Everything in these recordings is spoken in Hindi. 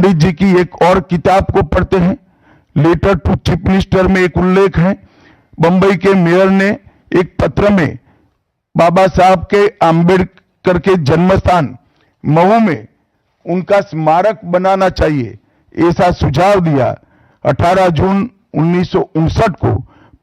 पंडित जी की एक और किताब को पढ़ते हैं, लेटर टू चीफ मिनिस्टर में एक उल्लेख है। बंबई के मेयर ने एक पत्र में बाबा साहब के आंबेडकर के जन्मस्थान मऊ में उनका स्मारक बनाना चाहिए, ऐसा सुझाव दिया। 18 जून 1959 को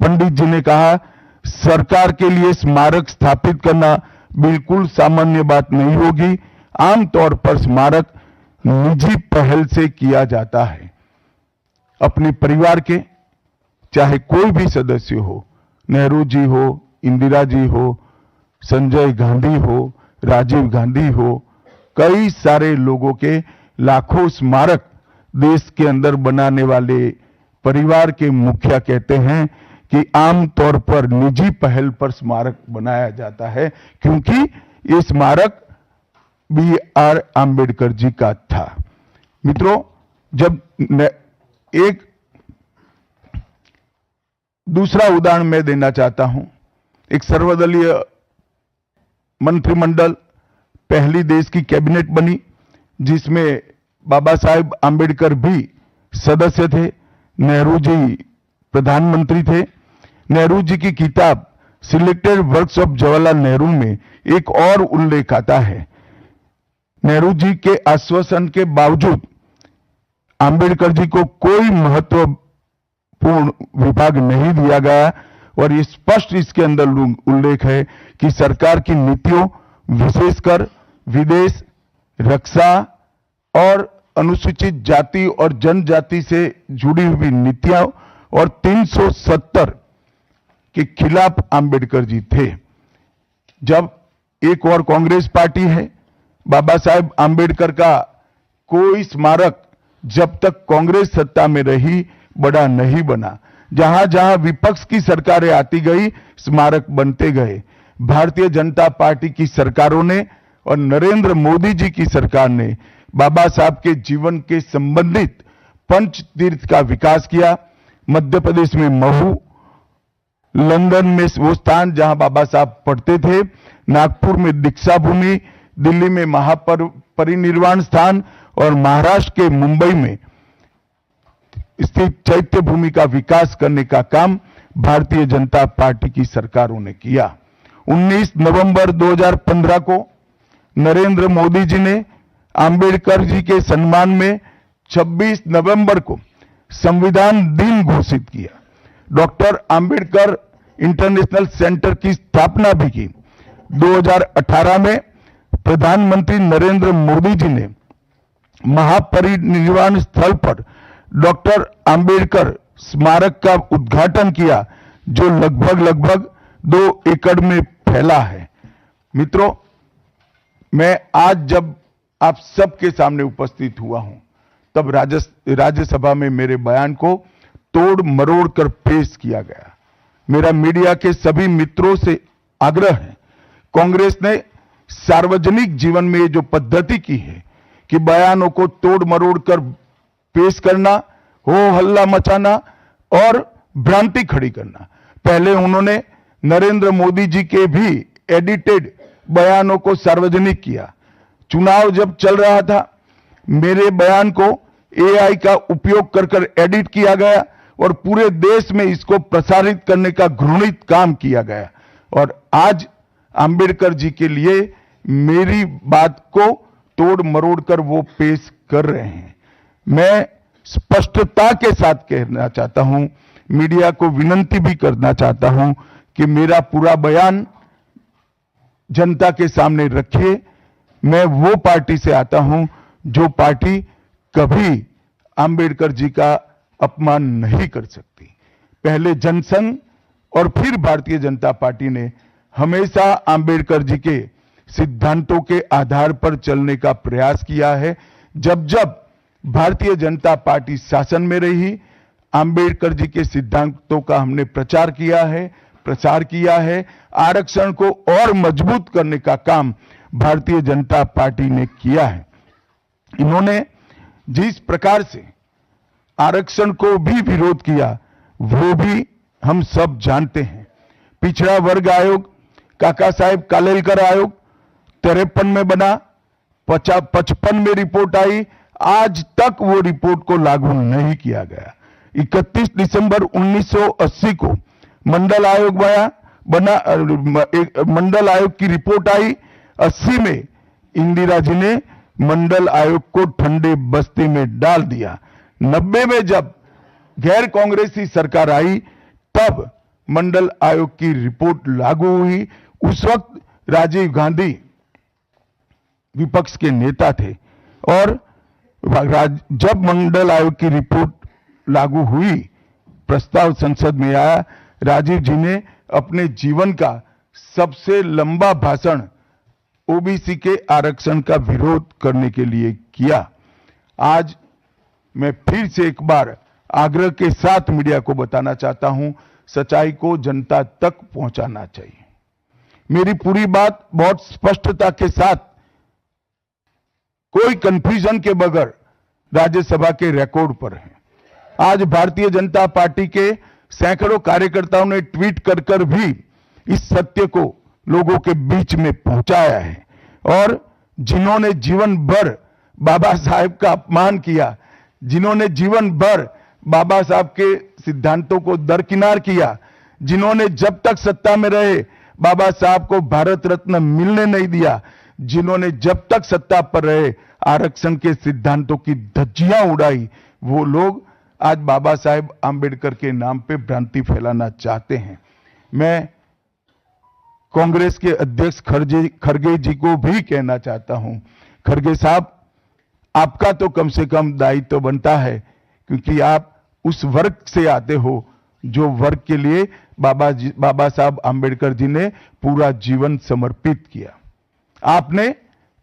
पंडित जी ने कहा, सरकार के लिए स्मारक स्थापित करना बिल्कुल सामान्य बात नहीं होगी। आमतौर पर स्मारक निजी पहल से किया जाता है। अपने परिवार के चाहे कोई भी सदस्य हो, नेहरू जी हो, इंदिरा जी हो, संजय गांधी हो, राजीव गांधी हो, कई सारे लोगों के लाखों स्मारक देश के अंदर बनाने वाले परिवार के मुखिया कहते हैं कि आमतौर पर निजी पहल पर स्मारक बनाया जाता है, क्योंकि ये स्मारक B.R. आंबेडकर जी का था। मित्रों, जब एक दूसरा उदाहरण मैं देना चाहता हूं। एक सर्वदलीय मंत्रिमंडल, पहली देश की कैबिनेट बनी, जिसमें बाबा साहेब आंबेडकर भी सदस्य थे, नेहरू जी प्रधानमंत्री थे। नेहरू जी की किताब selected works of Jawaharlal Nehru में एक और उल्लेख आता है। नेहरू जी के आश्वासन के बावजूद आंबेडकर जी को कोई महत्वपूर्ण विभाग नहीं दिया गया, और ये स्पष्ट इसके अंदर उल्लेख है कि सरकार की नीतियों, विशेषकर विदेश, रक्षा और अनुसूचित जाति और जनजाति से जुड़ी हुई नीतियां और 370 के खिलाफ आंबेडकर जी थे। जब एक और कांग्रेस पार्टी है, बाबा साहेब आंबेडकर का कोई स्मारक जब तक कांग्रेस सत्ता में रही बड़ा नहीं बना। जहां जहां विपक्ष की सरकारें आती गई, स्मारक बनते गए। भारतीय जनता पार्टी की सरकारों ने और नरेंद्र मोदी जी की सरकार ने बाबा साहब के जीवन के संबंधित पंच तीर्थ का विकास किया। मध्य प्रदेश में महू, लंदन में वो स्थान जहां बाबा साहब पढ़ते थे, नागपुर में दीक्षा भूमि, दिल्ली में महापरिनिर्वाण स्थान और महाराष्ट्र के मुंबई में स्थित चैत्य भूमि का विकास करने का काम भारतीय जनता पार्टी की सरकारों ने किया। 19 नवंबर 2015 को नरेंद्र मोदी जी ने आंबेडकर जी के सम्मान में 26 नवंबर को संविधान दिन घोषित किया। डॉक्टर आंबेडकर इंटरनेशनल सेंटर की स्थापना भी की। 2018 में प्रधानमंत्री नरेंद्र मोदी जी ने महापरिनिर्वाण स्थल पर डॉक्टर आंबेडकर स्मारक का उद्घाटन किया, जो लगभग 2 एकड़ में फैला है। मित्रों, मैं आज जब आप सबके सामने उपस्थित हुआ हूं, तब राज्यसभा में मेरे बयान को तोड़ मरोड़ कर पेश किया गया। मेरा मीडिया के सभी मित्रों से आग्रह है, कांग्रेस ने सार्वजनिक जीवन में ये जो पद्धति की है कि बयानों को तोड़ मरोड़ कर पेश करना, हो हल्ला मचाना और भ्रांति खड़ी करना। पहले उन्होंने नरेंद्र मोदी जी के भी एडिटेड बयानों को सार्वजनिक किया। चुनाव जब चल रहा था, मेरे बयान को AI का उपयोग कर एडिट किया गया और पूरे देश में इसको प्रसारित करने का घृणित काम किया गया। और आज आंबेडकर जी के लिए मेरी बात को तोड़ मरोड़ कर वो पेश कर रहे हैं। मैं स्पष्टता के साथ कहना चाहता हूं, मीडिया को विनती भी करना चाहता हूं कि मेरा पूरा बयान जनता के सामने रखिए। मैं वो पार्टी से आता हूं जो पार्टी कभी आंबेडकर जी का अपमान नहीं कर सकती। पहले जनसंघ और फिर भारतीय जनता पार्टी ने हमेशा आंबेडकर जी के सिद्धांतों के आधार पर चलने का प्रयास किया है। जब जब भारतीय जनता पार्टी शासन में रही, आंबेडकर जी के सिद्धांतों का हमने प्रचार किया है, प्रसार किया है। आरक्षण को और मजबूत करने का काम भारतीय जनता पार्टी ने किया है। इन्होंने जिस प्रकार से आरक्षण को भी विरोध किया, वो भी हम सब जानते हैं। पिछड़ा वर्ग आयोग, काका साहेब कालेलकर आयोग 53 में बना, 55 में रिपोर्ट आई, आज तक वो रिपोर्ट को लागू नहीं किया गया। 31 दिसंबर 1980 को मंडल आयोग मंडल आयोग की रिपोर्ट आई। 80 में इंदिरा जी ने मंडल आयोग को ठंडे बस्ती में डाल दिया। 90 में जब गैर कांग्रेसी सरकार आई तब मंडल आयोग की रिपोर्ट लागू हुई। उस वक्त राजीव गांधी विपक्ष के नेता थे और जब मंडल आयोग की रिपोर्ट लागू हुई, प्रस्ताव संसद में आया, राजीव जी ने अपने जीवन का सबसे लंबा भाषण ओबीसी के आरक्षण का विरोध करने के लिए किया। आज मैं फिर से एक बार आग्रह के साथ मीडिया को बताना चाहता हूं, सच्चाई को जनता तक पहुंचाना चाहिए। मेरी पूरी बात बहुत स्पष्टता के साथ, कोई कंफ्यूजन के बगैर राज्यसभा के रिकॉर्ड पर है। आज भारतीय जनता पार्टी के सैकड़ों कार्यकर्ताओं ने ट्वीट कर भी इस सत्य को लोगों के बीच में पहुंचाया है। और जिन्होंने जीवन भर बाबा साहेब का अपमान किया, जिन्होंने जीवन भर बाबा साहब के सिद्धांतों को दरकिनार किया, जिन्होंने जब तक सत्ता में रहे बाबा साहब को भारत रत्न मिलने नहीं दिया, जिन्होंने जब तक सत्ता पर रहे आरक्षण के सिद्धांतों की धज्जियां उड़ाई, वो लोग आज बाबा साहेब आंबेडकर के नाम पे भ्रांति फैलाना चाहते हैं। मैं कांग्रेस के अध्यक्ष खड़गे जी को भी कहना चाहता हूं, खड़गे साहब, आपका तो कम से कम दायित्व तो बनता है, क्योंकि आप उस वर्ग से आते हो जो वर्ग के लिए बाबा साहब आंबेडकर जी ने पूरा जीवन समर्पित किया। आपने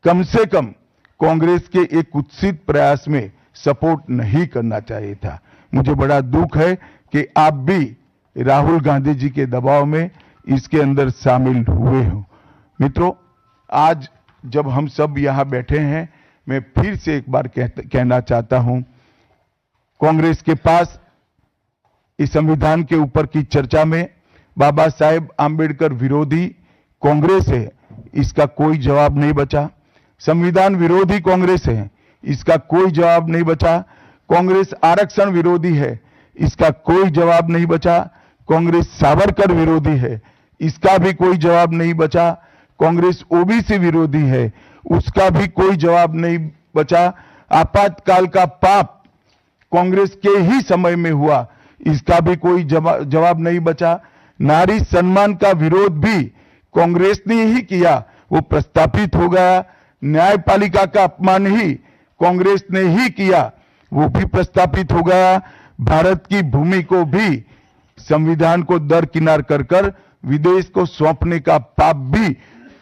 कम से कम कांग्रेस के एक कुत्सित प्रयास में सपोर्ट नहीं करना चाहिए था। मुझे बड़ा दुख है कि आप भी राहुल गांधी जी के दबाव में इसके अंदर शामिल हुए हो। मित्रों, आज जब हम सब यहां बैठे हैं, मैं फिर से एक बार कहना चाहता हूं, कांग्रेस के पास इस संविधान के ऊपर की चर्चा में बाबा साहेब आंबेडकर विरोधी कांग्रेस है, इसका कोई जवाब नहीं बचा। संविधान विरोधी कांग्रेस है, इसका कोई जवाब नहीं बचा। कांग्रेस आरक्षण विरोधी है, इसका कोई जवाब नहीं बचा। कांग्रेस सावरकर विरोधी है, इसका भी कोई जवाब नहीं बचा। कांग्रेस ओबीसी विरोधी है, उसका भी कोई जवाब नहीं बचा। आपातकाल का पाप कांग्रेस के ही समय में हुआ, इसका भी कोई जवाब नहीं बचा। नारी सम्मान का विरोध भी कांग्रेस ने ही किया, वो प्रस्तापित हो गया। न्यायपालिका का अपमान ही कांग्रेस ने ही किया, वो भी प्रस्तापित हो गया। भारत की भूमि को भी संविधान को दरकिनार कर विदेश को सौंपने का पाप भी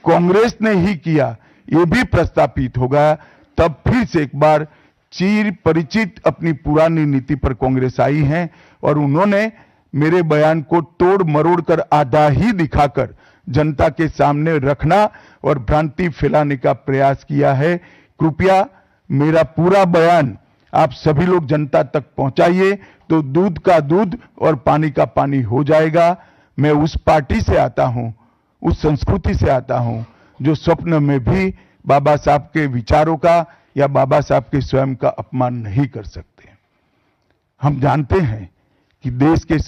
कांग्रेस ने ही किया, ये भी प्रस्तापित हो गया। तब फिर से एक बार चिर परिचित अपनी पुरानी नीति पर कांग्रेस आई है और उन्होंने मेरे बयान को तोड़ मरोड़ कर आधा ही दिखाकर जनता के सामने रखना और भ्रांति फैलाने का प्रयास किया है। कृपया मेरा पूरा बयान आप सभी लोग जनता तक पहुंचाइए, तो दूध का दूध और पानी का पानी हो जाएगा। मैं उस पार्टी से आता हूं, उस संस्कृति से आता हूं, जो स्वप्न में भी बाबा साहब के विचारों का या बाबा साहब के स्वयं का अपमान नहीं कर सकते। हम जानते हैं कि देश के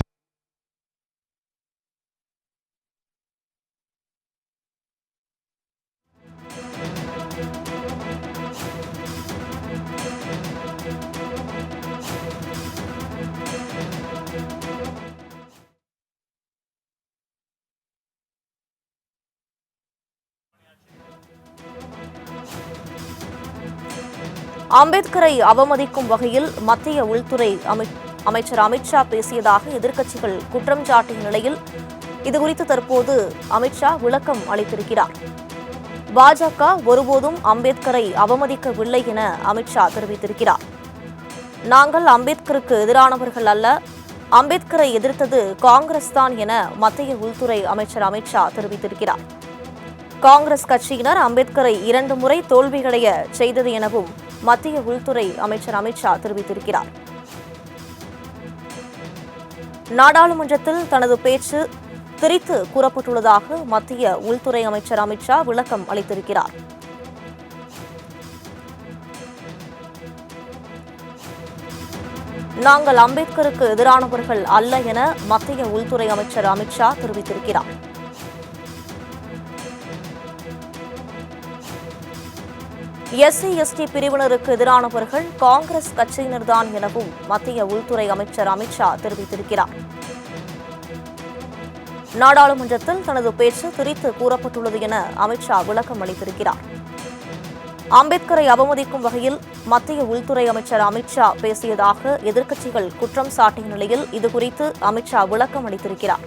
அம்பேத்கரை அவமதிக்கும் வகையில் மத்திய உள்துறை அமைச்சர் அமித்ஷா பேசியதாக எதிர்க்கட்சிகள் குற்றம் சாட்டிய நிலையில் இதுகுறித்து தற்போது அமித்ஷா விளக்கம் அளித்திருக்கிறார். பாஜக ஒருபோதும் அம்பேத்கரை அவமதிக்கவில்லை என அமித்ஷா தெரிவித்திருக்கிறார். நாங்கள் அம்பேத்கருக்கு எதிரானவர்கள் அல்ல, அம்பேத்கரை எதிர்த்தது காங்கிரஸ் தான் என மத்திய உள்துறை அமைச்சர் அமித்ஷா தெரிவித்திருக்கிறார். காங்கிரஸ் கட்சியினர் அம்பேத்கரை 2 முறை தோல்வியடைய செய்தது எனவும் மத்திய உள்துறை அமைச்சர் அமித்ஷா தெரிவித்திருக்கிறார். நாடாளுமன்றத்தில் தனது பேச்சு திரித்து கூறப்பட்டுள்ளதாக மத்திய உள்துறை அமைச்சர் அமித்ஷா விளக்கம் அளித்திருக்கிறார். நாங்கள் அம்பேத்கருக்கு எதிரானவர்கள் அல்ல என மத்திய உள்துறை அமைச்சர் அமித்ஷா தெரிவித்திருக்கிறார். SC/ST பிரிவினருக்கு எதிரானவர்கள் காங்கிரஸ் கட்சியினர்தான் எனவும் மத்திய உள்துறை அமைச்சர் அமித்ஷா தெரிவித்திருக்கிறார். நாடாளுமன்றத்தில் தனது பேச்சு திரித்து கூறப்பட்டுள்ளது என அமித்ஷா விளக்கம் அளித்திருக்கிறார். அம்பேத்கரை அவமதிக்கும் வகையில் மத்திய உள்துறை அமைச்சர் அமித்ஷா பேசியதாக எதிர்க்கட்சிகள் குற்றம் சாட்டிய நிலையில் இதுகுறித்து அமித்ஷா விளக்கம் அளித்திருக்கிறார்.